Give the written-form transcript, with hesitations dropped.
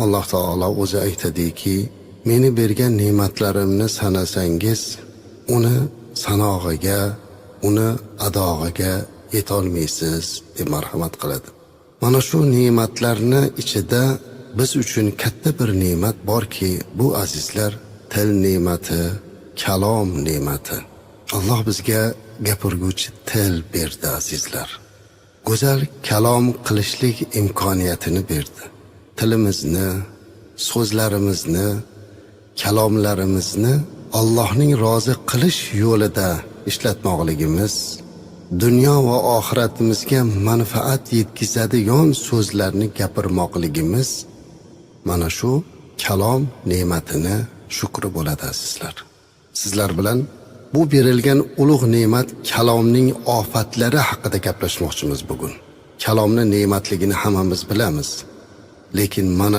Alloh taolo o'zi aytadiki, meni bergan ne'matlarimni sanasangiz, uni sanog'iga, uni adog'iga yetolmaysiz deb marhamat qiladi. Mana shu ne'matlarni ichida biz uchun katta bir ne'mat borki, bu azizlar, til ne'mati, kalom ne'mati. Alloh bizga gapirguvchi til berdi azizlar. Go'zal kalom qilishlik imkoniyatini berdi. Tilimizni, so'zlarimizni, kalomlarimizni Allohning rozi qilish yo'lida ishlatmoqligimiz, dunyo va oxiratimizga manfaat yetkazadigan so'zlarni gapirmoqligimiz mana shu kalom ne'matini shukri bo'ladi azizlar. Sizlar bilan bu berilgan ulug' ne'mat kalomning ofatlari haqida gaplashmoqchimiz bugun. Kalomning ne'matligini hammamiz bilamiz, lekin mana